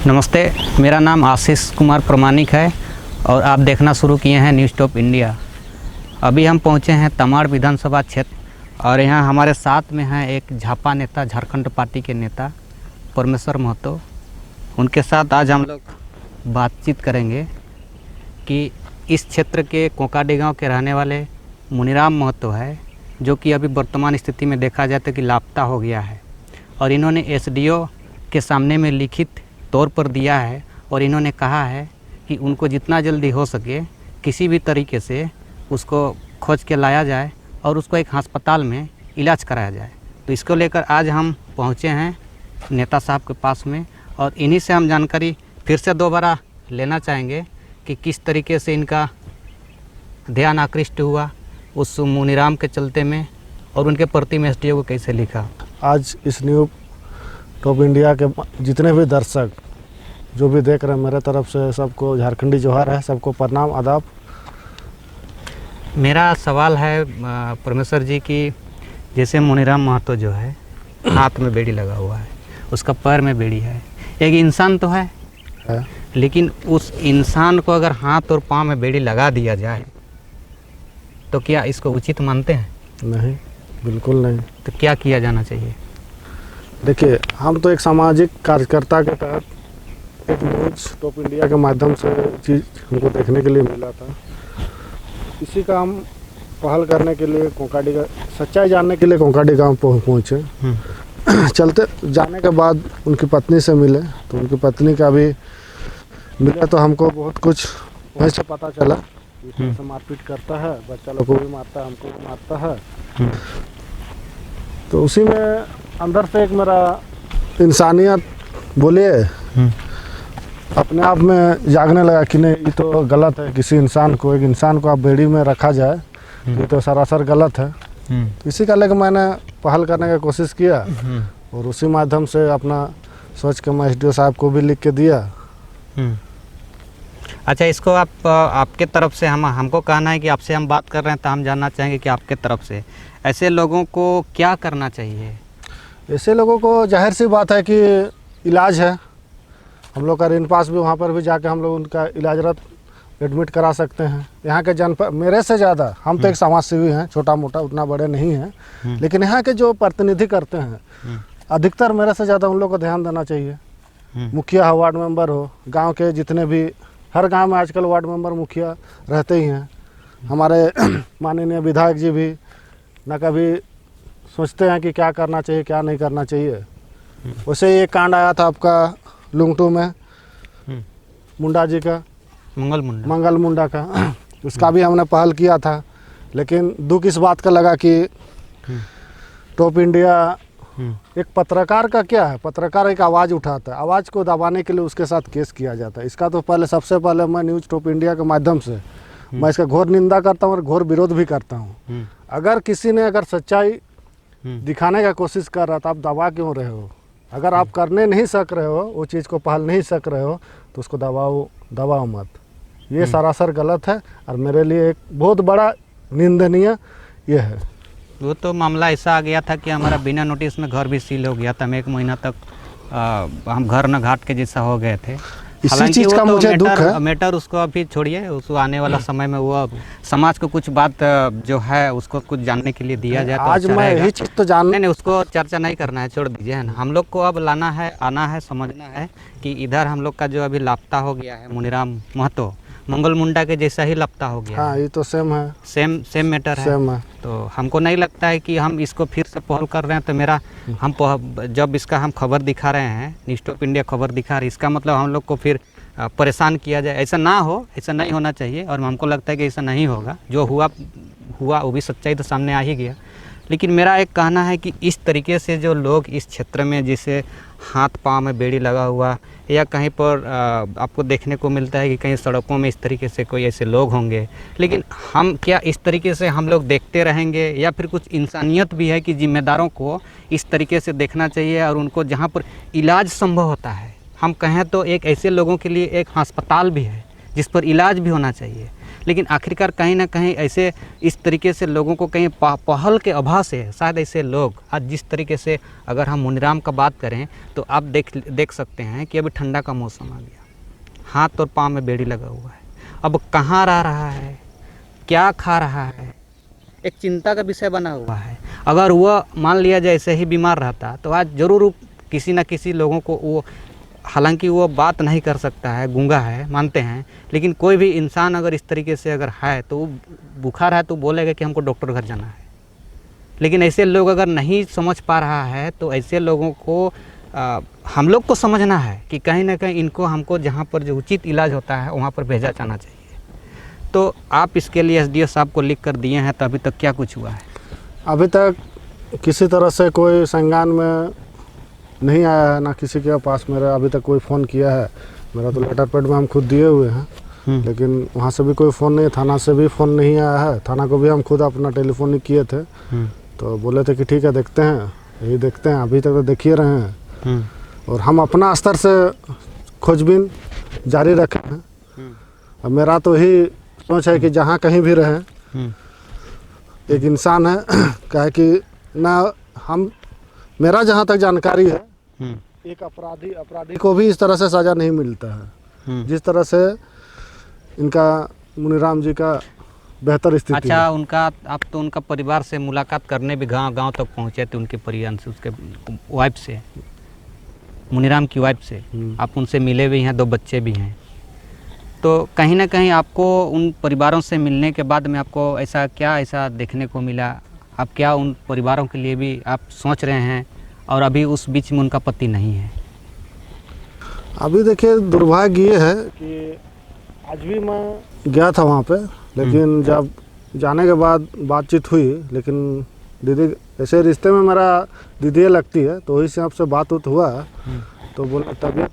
नमस्ते, मेरा नाम आशीष कुमार प्रमाणिक है और आप देखना शुरू किए हैं न्यूज़ टॉप इंडिया। अभी हम पहुंचे हैं तमाड़ विधानसभा क्षेत्र और यहाँ हमारे साथ में हैं एक झापा नेता, झारखंड पार्टी के नेता परमेश्वर महतो। उनके साथ आज हम लोग बातचीत करेंगे कि इस क्षेत्र के कोकाडी गांव के रहने वाले मुनीराम महतो है, जो कि अभी वर्तमान स्थिति में देखा जाए तो कि लापता हो गया है और इन्होंने एसडीओ के सामने में लिखित तौर पर दिया है और इन्होंने कहा है कि उनको जितना जल्दी हो सके किसी भी तरीके से उसको खोज के लाया जाए और उसको एक अस्पताल में इलाज कराया जाए। तो इसको लेकर आज हम पहुंचे हैं नेता साहब के पास में और इन्हीं से हम जानकारी फिर से दोबारा लेना चाहेंगे कि किस तरीके से इनका ध्यान आकृष्ट हुआ उस मुनीराम के चलते में और उनके प्रति में एसडीओ को कैसे लिखा। आज इस न्यूज़ टॉप इंडिया के जितने भी दर्शक जो भी देख रहे हैं, मेरे तरफ से सबको झारखंडी जोहार है, सबको प्रणाम आदाब। मेरा सवाल है परमेश्वर जी की जैसे मुनीराम महतो जो है हाथ में बेड़ी लगा हुआ है, उसका पैर में बेड़ी है, एक इंसान तो है। लेकिन उस इंसान को अगर हाथ और पाँव में बेड़ी लगा दिया जाए तो क्या इसको उचित मानते हैं? नहीं, बिल्कुल नहीं। तो क्या किया जाना चाहिए? देखिए, हम तो एक सामाजिक कार्यकर्ता के तहत एक न्यूज़ टॉप इंडिया के माध्यम से चीज़ हमको देखने के लिए मिला था। इसी का हम पहल करने के लिए कोकाडी का सच्चाई जानने के लिए कोकाडी गांव पहुँचे। चलते जाने के बाद उनकी पत्नी से मिले तो उनकी पत्नी का भी मिला तो हमको बहुत कुछ वहीं से पता चला। से मारपीट करता है, बच्चा लोग को भी मारता है, हमको भी मारता है। तो उसी में अंदर से एक मेरा इंसानियत बोलिए अपने आप में जागने लगा कि नहीं, ये तो गलत है। किसी इंसान को, एक इंसान को आप बेड़ी में रखा जाए ये तो सरासर गलत है। इसी का लेकर मैंने पहल करने की कोशिश किया और उसी माध्यम से अपना सोच के मैं एसडीओ साहब को भी लिख के दिया। अच्छा, इसको आप आपके तरफ से हमको कहना है कि आपसे हम बात कर रहे हैं तो हम जानना चाहेंगे कि आपके तरफ से ऐसे लोगों को क्या करना चाहिए? ऐसे लोगों को जाहिर सी बात है कि इलाज है, हम लोग का ऋण पास भी, वहाँ पर भी जाके हम लोग उनका इलाजरत एडमिट करा सकते हैं। यहाँ के मेरे से ज़्यादा हम तो एक समाज सेवी हैं, छोटा मोटा, उतना बड़े नहीं हैं, लेकिन यहाँ के जो प्रतिनिधि करते हैं अधिकतर मेरे से ज़्यादा उन लोग को ध्यान देना चाहिए। मुखिया हो, वार्ड मेंबर हो, गांव के जितने भी, हर गांव में आजकल वार्ड मेंबर मुखिया रहते ही हैं। हमारे माननीय विधायक जी भी न कभी सोचते हैं कि क्या करना चाहिए क्या नहीं करना चाहिए। वैसे ही एक कांड आया था आपका लुंगटू में, मुंडा जी का, मंगल मुंडा का, उसका भी हमने पहल किया था। लेकिन दुख इस बात का लगा कि टॉप इंडिया एक पत्रकार का क्या है, पत्रकार एक आवाज़ उठाता है, आवाज़ को दबाने के लिए उसके साथ केस किया जाता है। इसका तो पहले सबसे पहले मैं न्यूज़ टॉप इंडिया के माध्यम से मैं इसका घोर निंदा करता हूँ और घोर विरोध भी करता हूँ। अगर किसी ने अगर सच्चाई दिखाने का कोशिश कर रहा था, आप दबा क्यों रहे हो? अगर आप करने नहीं सक रहे हो, वो चीज़ को पहल नहीं सक रहे हो, तो उसको दबाओ मत। ये सरासर गलत है और मेरे लिए एक बहुत बड़ा निंदनीय ये है। वो तो मामला ऐसा आ गया था कि हमारा बिना नोटिस में घर भी सील हो गया था। हम 1 महीना तक हम घर न घाट के जैसा हो गए थे। इसी चीज़ का मुझे दुख है। मैटर उसको अभी छोड़िए, उसको आने वाला समय में वो समाज को कुछ बात जो है उसको कुछ जानने के लिए दिया जाए तो आज अच्छा मैं यही चीज़ तो नहीं, उसको चर्चा नहीं करना है, छोड़ दीजिए, है ना। हम लोग को अब लाना है, आना है, समझना है कि इधर हम लोग का जो अभी लापता हो गया है मुनीराम महतो, मंगल मुंडा के जैसा ही लापता हो गया। हाँ, ये तो सेम है, सेम मैटर है। सेम है। तो हमको नहीं लगता है कि हम इसको फिर से पहल कर रहे हैं। तो मेरा जब इसका हम खबर दिखा रहे हैं, न्यूज़ टॉप इंडिया खबर दिखा रही है, इसका मतलब हम लोग को फिर परेशान किया जाए, ऐसा ना हो, ऐसा नहीं होना चाहिए। और हमको लगता है कि ऐसा नहीं होगा। जो हुआ वो भी सच्चाई तो सामने आ ही गया। लेकिन मेरा एक कहना है कि इस तरीके से जो लोग इस क्षेत्र में जैसे हाथ पाँव में बेड़ी लगा हुआ या कहीं पर आपको देखने को मिलता है कि कहीं सड़कों में इस तरीके से कोई ऐसे लोग होंगे, लेकिन हम क्या इस तरीके से हम लोग देखते रहेंगे? या फिर कुछ इंसानियत भी है कि जिम्मेदारों को इस तरीके से देखना चाहिए और उनको जहाँ पर इलाज संभव होता है, हम कहें तो एक ऐसे लोगों के लिए एक अस्पताल भी है जिस पर इलाज भी होना चाहिए। लेकिन आखिरकार कहीं ना कहीं ऐसे इस तरीके से लोगों को कहीं पहल के अभाव से शायद ऐसे लोग आज जिस तरीके से, अगर हम मुनीराम का बात करें तो आप देख सकते हैं कि अभी ठंडा का मौसम आ गया, हाथ और पाँव में बेड़ी लगा हुआ है। अब कहाँ रह रहा है, क्या खा रहा है, एक चिंता का विषय बना हुआ है। अगर वह मान लिया जाए ऐसे ही बीमार रहता तो आज ज़रूर किसी न किसी लोगों को वो, हालांकि वो बात नहीं कर सकता है, गूंगा है, मानते हैं, लेकिन कोई भी इंसान अगर इस तरीके से अगर है तो वो बुखार है तो बोलेगा कि हमको डॉक्टर घर जाना है। लेकिन ऐसे लोग अगर नहीं समझ पा रहा है तो ऐसे लोगों को हम लोग को समझना है कि कहीं ना कहीं इनको हमको जहाँ पर जो उचित इलाज होता है वहाँ पर भेजा जाना चाहिए। तो आप इसके लिए एसडीओ साहब को लिख कर दिए हैं, तो अभी तक क्या कुछ हुआ है? अभी तक किसी तरह से कोई संज्ञान में नहीं आया है, ना किसी के पास मेरा अभी तक कोई फ़ोन किया है। मेरा तो लेटर पैड में हम खुद दिए हुए हैं, लेकिन वहाँ से भी कोई फ़ोन नहीं, थाना से भी फ़ोन नहीं आया है। थाना को भी हम खुद अपना टेलीफोनिक किए थे, तो बोले थे कि ठीक है देखते हैं, यही देखते हैं। अभी तक तो देख ही रहे हैं और हम अपना स्तर से खोजबीन जारी रखे हैं। अब मेरा तो यही सोच है कि जहाँ कहीं भी रहें, एक इंसान है क्या कि ना हम, मेरा जहाँ तक जानकारी है, एक अपराधी को भी इस तरह से सज़ा नहीं मिलता है जिस तरह से इनका मुनीराम जी का बेहतर स्थिति अच्छा है। उनका, आप तो उनका परिवार से मुलाकात करने भी गांव तक पहुंचे थे, उनके परिवार से, उसके वाइफ से, मुनीराम की वाइफ से आप उनसे मिले भी हैं, 2 बच्चे भी हैं। तो कहीं ना कहीं आपको उन परिवारों से मिलने के बाद में आपको ऐसा देखने को मिला? आप क्या उन परिवारों के लिए भी आप सोच रहे हैं? और अभी उस बीच में उनका पति नहीं है। अभी देखिए दुर्भाग्य ये है कि आज भी मैं गया था वहाँ पे, लेकिन जब जाने के बाद बातचीत हुई, लेकिन दीदी ऐसे रिश्ते में मेरा दीदी लगती है, तो वही से आपसे बात हुआ, तो बोला तबीयत,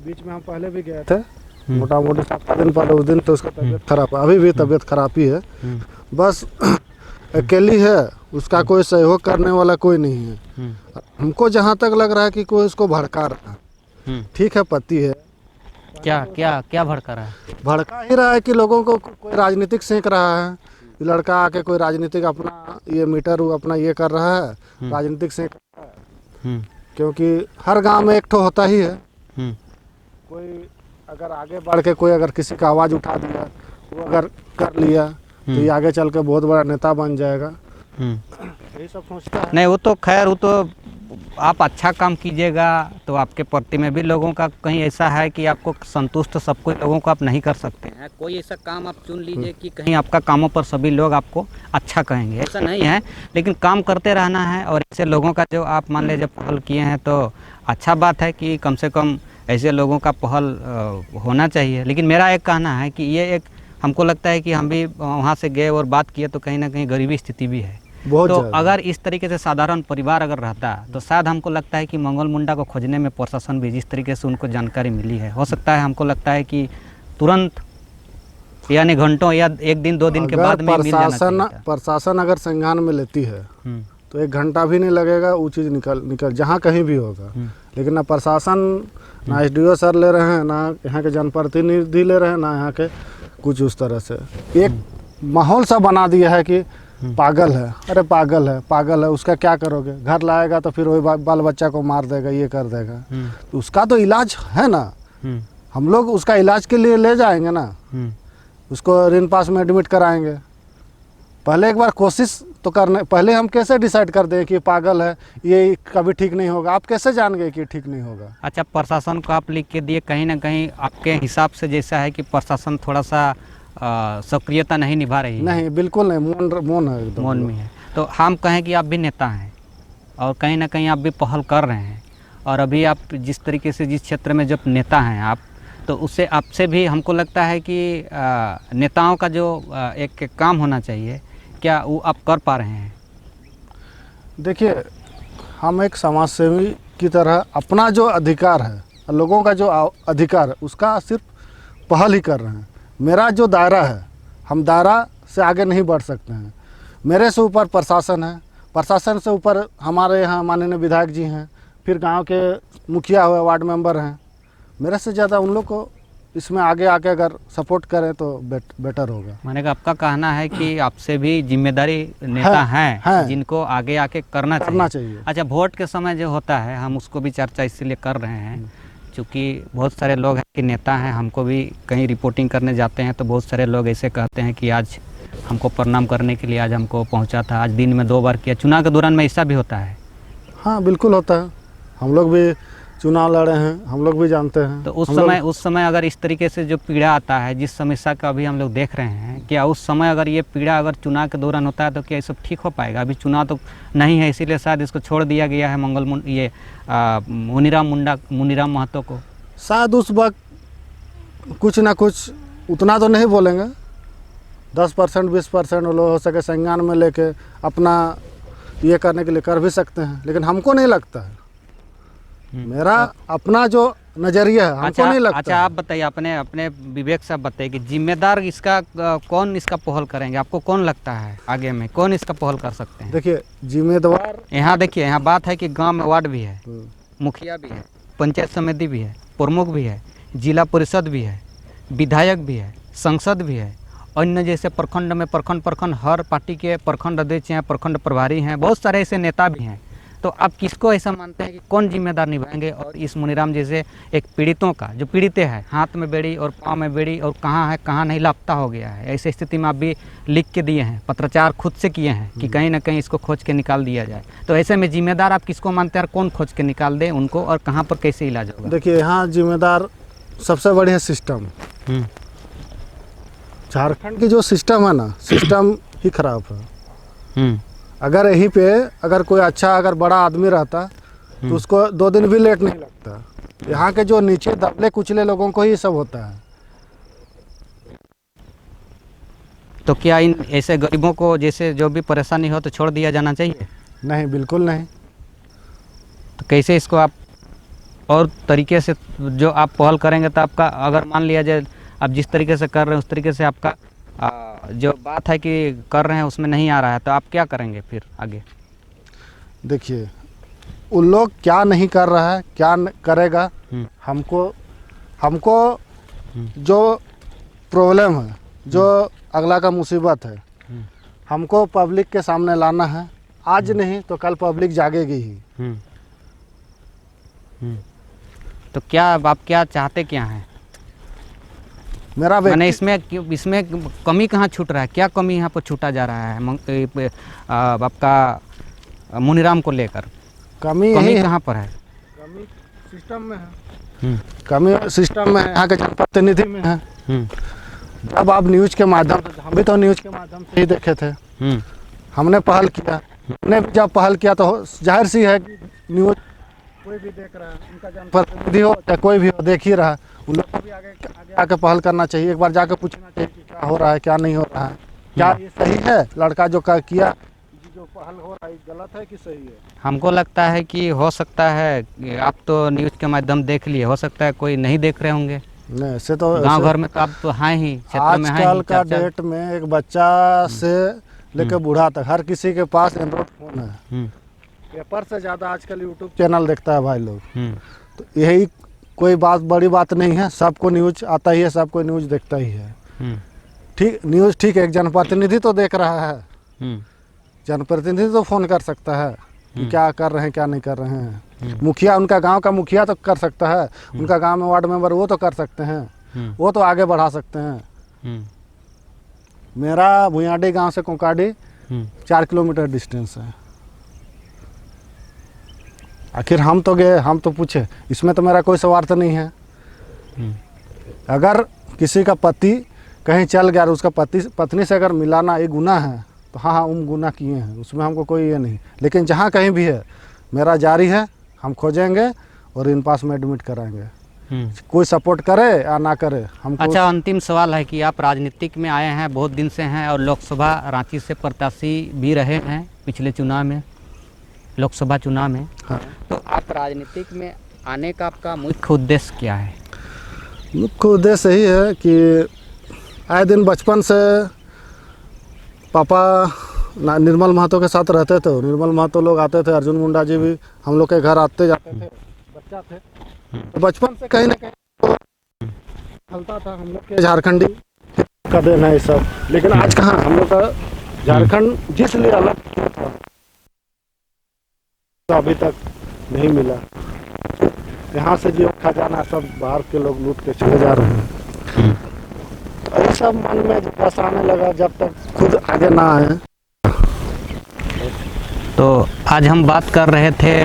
बीच में हम पहले भी गए थे, मोटा मोटी 7 दिन पहले, उस दिन तो उसका तबीयत खराब है, अभी भी तबीयत खराब ही है। बस अकेली है, उसका कोई सहयोग करने वाला कोई नहीं है। हमको जहाँ तक लग रहा है कि कोई उसको भड़का रहा है। ठीक है पति है, क्या भड़का रहा है? भड़का ही रहा है कि लोगों को कोई राजनीतिक सेंक रहा है। लड़का आके कोई राजनीतिक अपना ये मीटर अपना ये कर रहा है, राजनीतिक सेंक रहा है। क्योंकि हर गांव में एक ठो होता ही है, कोई अगर आगे बढ़ के कोई अगर किसी का आवाज़ उठा दिया, वो अगर कर लिया तो ये आगे चल के बहुत बड़ा नेता बन जाएगा। यही सब सोचता है। नहीं, वो तो खैर, वो तो आप अच्छा काम कीजिएगा तो आपके प्रति में भी लोगों का कहीं ऐसा है कि आपको संतुष्ट सब कोई लोगों को आप नहीं कर सकते हैं। कोई ऐसा काम आप चुन लीजिए कि कहीं आपका कामों पर सभी लोग आपको अच्छा कहेंगे, ऐसा नहीं है। लेकिन काम करते रहना है, और ऐसे लोगों का जो आप मान लीजिए पहल किए हैं तो अच्छा बात है कि कम से कम ऐसे लोगों का पहल होना चाहिए। लेकिन मेरा एक कहना है कि ये एक, हमको लगता है कि हम भी वहाँ से गए और बात किए तो कहीं ना कहीं गरीबी स्थिति भी है। तो अगर इस तरीके से साधारण परिवार अगर रहता तो शायद हमको लगता है कि मंगल मुंडा को खोजने में प्रशासन भी जिस तरीके से उनको जानकारी मिली है, हो सकता है, हमको लगता है कि तुरंत यानी घंटों या 1 दिन 2 दिन के बाद में मिल जाना चाहिए। प्रशासन अगर संज्ञान में लेती है तो 1 घंटा भी नहीं लगेगा, वो चीज़ निकल जहाँ कहीं भी होगा। लेकिन ना प्रशासन, ना एसडीओ सर ले रहे हैं, ना यहाँ के जनप्रतिनिधि ले रहे हैं, ना यहाँ के कुछ उस तरह से एक माहौल सा बना दिया है कि पागल है, अरे पागल है, उसका क्या करोगे, घर लाएगा तो फिर वही बाल बच्चा को मार देगा, ये कर देगा। तो उसका तो इलाज है ना, हम लोग उसका इलाज के लिए ले जाएंगे ना, उसको रिनपास में एडमिट कराएंगे। पहले एक बार कोशिश तो करने, पहले हम कैसे डिसाइड कर दें कि पागल है, ये कभी ठीक नहीं होगा? आप कैसे जान गए कि ठीक नहीं होगा? अच्छा, प्रशासन को आप लिख के दिए, कहीं ना कहीं आपके हिसाब से जैसा है कि प्रशासन थोड़ा सा सक्रियता नहीं निभा रही है? नहीं, बिल्कुल नहीं, मौन है, एकदम मौन में है। तो हम कहें कि आप भी नेता हैं और कहीं ना कहीं आप भी पहल कर रहे हैं, और अभी आप जिस तरीके से जिस क्षेत्र में जब नेता हैं आप, तो उससे आपसे भी हमको लगता है कि नेताओं का जो एक काम होना चाहिए, क्या वो आप कर पा रहे हैं? देखिए, हम एक समाज सेवी की तरह अपना जो अधिकार है, लोगों का जो अधिकार है, उसका सिर्फ पहल ही कर रहे हैं। मेरा जो दायरा है, हम दायरा से आगे नहीं बढ़ सकते हैं। मेरे से ऊपर प्रशासन है, प्रशासन से ऊपर हमारे यहाँ माननीय विधायक जी हैं, फिर गांव के मुखिया हुए, वार्ड मेंबर हैं। मेरे से ज़्यादा उन लोग को इसमें आगे आके अगर सपोर्ट करें तो बेटर होगा। माने का आपका कहना है कि आपसे भी जिम्मेदारी नेता हैं जिनको आगे आके करना चाहिए। अच्छा, वोट के समय जो होता है हम उसको भी चर्चा इसलिए कर रहे हैं क्योंकि बहुत सारे लोग हैं कि नेता हैं, हमको भी कहीं रिपोर्टिंग करने जाते हैं तो बहुत सारे लोग ऐसे कहते हैं कि आज हमको प्रणाम करने के लिए आज हमको पहुंचा था, आज दिन में 2 बार किया। चुनाव के दौरान में ऐसा भी होता है? हाँ बिल्कुल होता है, हम लोग भी चुनाव लड़े हैं, हम लोग भी जानते हैं। तो उस समय अगर इस तरीके से जो पीड़ा आता है, जिस समस्या का अभी हम लोग देख रहे हैं, क्या उस समय अगर ये पीड़ा अगर चुनाव के दौरान होता है तो क्या ये सब ठीक हो पाएगा? अभी चुनाव तो नहीं है, इसीलिए शायद इसको छोड़ दिया गया है मुनीराम महतो को। शायद उस वक्त कुछ ना कुछ, उतना तो नहीं बोलेंगे, 10% 20% वो लोग हो सके संज्ञान में लेके अपना ये करने के लिए कर भी सकते हैं, लेकिन हमको नहीं लगता है। मेरा अपना जो नज़रिया है, हमको नहीं लगता। अच्छा, आप बताइए, अपने विवेक से आप बताइए कि जिम्मेदार इसका कौन इसका पहल करेंगे? आपको कौन लगता है आगे में कौन इसका पहल कर सकते हैं? देखिए जिम्मेदार, यहाँ देखिए, यहाँ बात है कि गांव में वार्ड भी है, मुखिया भी है, पंचायत समिति भी है, प्रमुख भी है, जिला परिषद भी है, विधायक भी है, संसद भी है, अन्य जैसे प्रखंड में प्रखंड हर पार्टी के प्रखंड अध्यक्ष हैं, प्रखंड प्रभारी हैं, बहुत सारे ऐसे नेता भी हैं। तो आप किसको ऐसा मानते हैं कि कौन जिम्मेदार निभाएंगे? और इस मुनीराम जैसे एक पीड़ितों का, जो पीड़ित है, हाथ में बेड़ी और पाँव में बेड़ी और कहाँ है कहाँ नहीं, लापता हो गया है, ऐसी स्थिति में आप भी लिख के दिए हैं, पत्राचार खुद से किए हैं कि कहीं ना कहीं इसको खोज के निकाल दिया जाए। तो ऐसे में जिम्मेदार आप किसको मानते हैं और कौन खोज के निकाल दे उनको, और कहाँ पर कैसे इलाज होगा? देखिए यहाँ जिम्मेदार सबसे बढ़िया सिस्टम, झारखंड की जो सिस्टम है ना, सिस्टम ही खराब है। अगर यहीं पे अगर कोई अच्छा अगर बड़ा आदमी रहता तो उसको 2 दिन भी लेट नहीं लगता। यहाँ के जो नीचे दबले कुचले लोगों को ही सब होता है। तो क्या इन ऐसे गरीबों को जैसे जो भी परेशानी हो तो छोड़ दिया जाना चाहिए? नहीं, बिल्कुल नहीं। तो कैसे इसको आप और तरीके से जो आप पहल करेंगे तो आपका, अगर मान लिया जाए आप जिस तरीके से कर रहे हैं उस तरीके से आपका जो बात है कि कर रहे हैं उसमें नहीं आ रहा है, तो आप क्या करेंगे फिर आगे? देखिए उन लोग क्या नहीं कर रहा है, क्या करेगा, हमको जो प्रॉब्लम है, जो अगला का मुसीबत है, हमको पब्लिक के सामने लाना है। आज नहीं तो कल पब्लिक जागेगी ही। तो क्या आप क्या चाहते क्या हैं? मेरा मैंने इसमें कमी कहाँ छूट रहा है? क्या कमी यहाँ पर छूटा जा रहा है आपका मुनीराम को लेकर? कमी कहाँ पर है? कमी सिस्टम में है। कमी सिस्टम में है, यहाँ के जनप्रतिनिधि में है। जब आप न्यूज़ के माध्यम से, हम भी तो न्यूज़ के माध्यम से ही देखे थे, हमने पहल किया। हमने जब पहल किया तो जाहिर सी है कि न्यूज़ कोई भी देख रहा है, उनका जनप्रतिनिधि हो चाहे कोई भी हो, देख ही रहा है। उन लोग को भी आगे आके पहल करना चाहिए, एक बार जाकर पूछना चाहिए कि क्या हो रहा है, क्या नहीं हो रहा है, क्या ये सही है, लड़का जो किया, जो पहल हो रहा है गलत है कि सही है। हमको लगता है कि हो सकता है, आप तो न्यूज़ के माध्यम देख लिए, हो सकता है कोई नहीं देख रहे होंगे। नहीं, ऐसे तो गांव घर में तो आप तो हैं ही, क्षेत्र में हैं ही। आजकल का डेट में एक बच्चा से लेकर बूढ़ा तक हर किसी के पास एंड्रॉइड फोन है। पेपर से ज़्यादा आजकल यूट्यूब चैनल देखता है भाई लोग। तो यही कोई बड़ी बात नहीं है, सबको न्यूज़ आता ही है, सबको न्यूज़ देखता ही है। ठीक, न्यूज़ ठीक है, एक जनप्रतिनिधि तो देख रहा है, जनप्रतिनिधि तो फ़ोन कर सकता है कि क्या कर रहे हैं क्या नहीं कर रहे हैं। मुखिया, उनका गांव का मुखिया तो कर सकता है, उनका गांव में वार्ड मेंबर वो तो कर सकते हैं, वो तो आगे बढ़ा सकते हैं। मेरा भुयाडी गांव से कोकाडी 4 किलोमीटर डिस्टेंस है। आखिर हम तो गए, हम तो पूछे, इसमें तो मेरा कोई स्वार्थ नहीं है। अगर किसी का पति कहीं चल गया और उसका पत्नी से अगर मिलाना ये गुनाह है तो हाँ हम गुनाह किए हैं, उसमें हमको कोई ये नहीं। लेकिन जहाँ कहीं भी है मेरा जारी है, हम खोजेंगे और इन पास में एडमिट कराएंगे, कोई सपोर्ट करे या ना करे हमको। अच्छा, अंतिम सवाल है कि आप राजनीतिक में आए हैं, बहुत दिन से हैं, और लोकसभा रांची से प्रत्याशी भी रहे हैं पिछले चुनाव में, लोकसभा चुनाव में। हाँ। तो आप राजनीतिक में आने का आपका मुख्य उद्देश्य क्या है? मुख्य उद्देश्य यही है कि आए दिन बचपन से पापा निर्मल महतो के साथ रहते थे, निर्मल महतो लोग आते थे, अर्जुन मुंडा जी भी हम लोग के घर आते जाते थे, बच्चा थे। तो बचपन से कहीं ना कहीं चलता था हम लोग के झारखंडी का देन है ये सब, लेकिन आज कहाँ हम लोग का झारखंड जिसलिए अलग था तो अभी तक नहीं मिला। यहाँ से जो खजाना सब बाहर के लोग लूट के चले जा रहे हैं। ये सब मन में बस आने लगा जब तक खुद आगे ना आए। तो आज हम बात कर रहे थे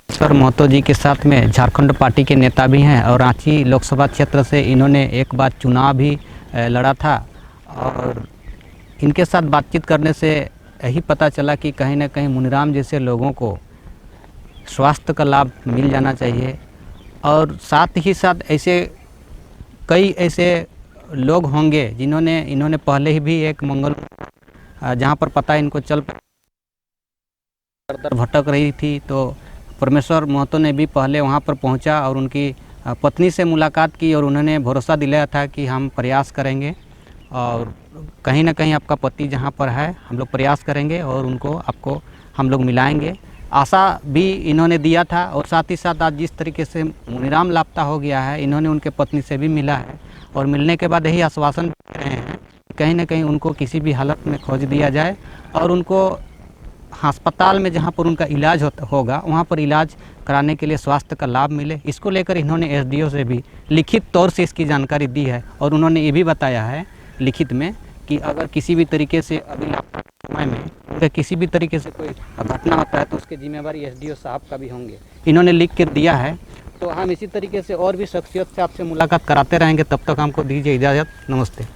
सर महतो जी के साथ में, झारखंड पार्टी के नेता भी हैं और रांची लोकसभा क्षेत्र से इन्होंने एक बार चुनाव भी लड़ा था। और इनके साथ बातचीत करने से यही पता चला कि कहीं ना कहीं मुनिराम जैसे लोगों को स्वास्थ्य का लाभ मिल जाना चाहिए। और साथ ही साथ ऐसे कई ऐसे लोग होंगे जिन्होंने इन्होंने पहले ही भी एक मंगल जहाँ पर पता इनको चल दर भटक रही थी, तो परमेश्वर महतो ने भी पहले वहाँ पर पहुँचा और उनकी पत्नी से मुलाकात की और उन्होंने भरोसा दिलाया था कि हम प्रयास करेंगे और कहीं ना कहीं आपका पति जहाँ पर है हम लोग प्रयास करेंगे और उनको आपको हम लोग मिलाएंगे। आशा भी इन्होंने दिया था। और साथ ही साथ आज जिस तरीके से मुनिराम लापता हो गया है, इन्होंने उनके पत्नी से भी मिला है और मिलने के बाद यही आश्वासन दे रहे हैं कि कहीं ना कहीं उनको किसी भी हालत में खोज दिया जाए और उनको अस्पताल में जहाँ पर उनका इलाज होगा वहाँ पर इलाज कराने के लिए स्वास्थ्य का लाभ मिले। इसको लेकर इन्होंने एसडीओ से भी लिखित तौर से इसकी जानकारी दी है और उन्होंने ये भी बताया है लिखित में कि अगर किसी भी तरीके से अभी समय में अगर किसी भी तरीके से कोई घटना होता है तो उसके जिम्मेवारी एसडीओ साहब का भी होंगे, इन्होंने लिख कर दिया है। तो हम इसी तरीके से और भी शख्सियत से आपसे मुलाकात कराते रहेंगे। तब तक हमको दीजिए इजाज़त। नमस्ते।